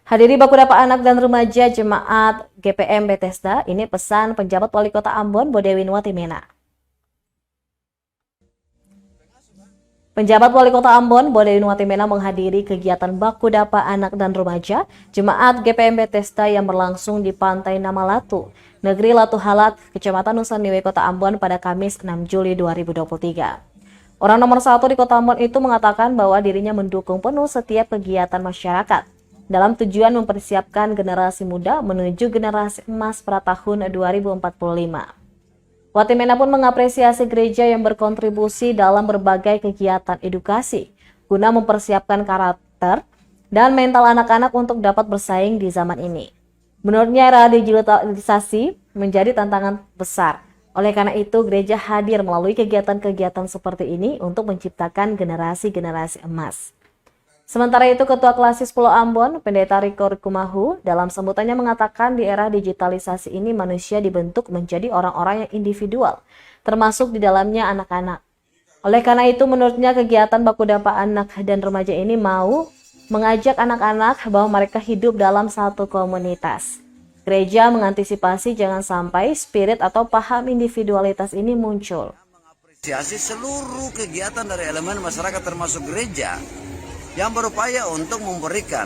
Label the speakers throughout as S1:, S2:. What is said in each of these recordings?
S1: Hadiri Bakudapa Anak dan Remaja Jemaat GPM Bethesda, ini pesan penjabat Wali Kota Ambon Bodewinwati Mena. Penjabat Wali Kota Ambon Bodewinwati Mena menghadiri kegiatan Bakudapa Anak dan Remaja Jemaat GPM Bethesda yang berlangsung di Pantai Namalatu, Negeri Latu Halat, Kecamatan Nusaniwe, Kota Ambon pada Kamis 6 Juli 2023. Orang nomor satu di Kota Ambon itu mengatakan bahwa dirinya mendukung penuh setiap kegiatan masyarakat dalam tujuan mempersiapkan generasi muda menuju generasi emas pada tahun 2045. Wati Mena pun mengapresiasi gereja yang berkontribusi dalam berbagai kegiatan edukasi guna mempersiapkan karakter dan mental anak-anak untuk dapat bersaing di zaman ini. Menurutnya era digitalisasi menjadi tantangan besar. Oleh karena itu, gereja hadir melalui kegiatan-kegiatan seperti ini untuk menciptakan generasi-generasi emas. Sementara itu, Ketua Klasis Pulau Ambon, Pendeta Riko Rikumahu, dalam sambutannya mengatakan di era digitalisasi ini manusia dibentuk menjadi orang-orang yang individual, termasuk di dalamnya anak-anak. Oleh karena itu, menurutnya kegiatan Bakudapa Anak dan Remaja ini mau mengajak anak-anak bahwa mereka hidup dalam satu komunitas. Gereja mengantisipasi jangan sampai spirit atau paham individualitas ini muncul.
S2: Mengapresiasi seluruh kegiatan dari elemen masyarakat termasuk gereja yang berupaya untuk memberikan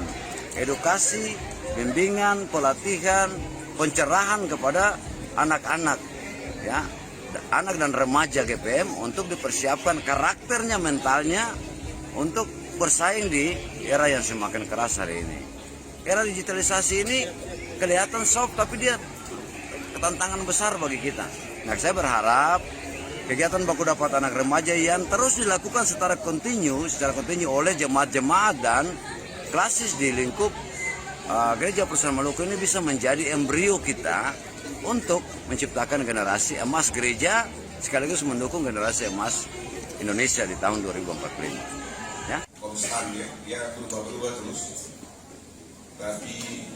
S2: edukasi, bimbingan, pelatihan, pencerahan kepada anak-anak, ya, anak dan remaja GPM untuk dipersiapkan karakternya, mentalnya untuk bersaing di era yang semakin keras hari ini. Era digitalisasi ini kelihatan soft, tapi dia tantangan besar bagi kita. Nah, saya berharap kegiatan Bakudapa Anak Remaja yang terus dilakukan secara kontinu oleh jemaat-jemaat dan klasis di lingkup Gereja Persaudaraan Maluku ini bisa menjadi embrio kita untuk menciptakan generasi emas gereja sekaligus mendukung generasi emas Indonesia di tahun 2045. Ya.
S3: Konstan ya, dia berubah-ubah terus. Tapi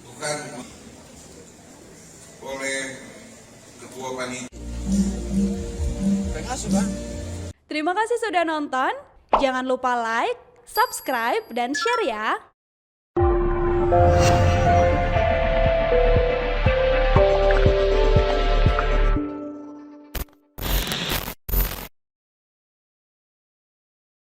S3: bukan oleh ketua panitia.
S4: Terima kasih sudah nonton. Jangan lupa like, subscribe, dan share ya.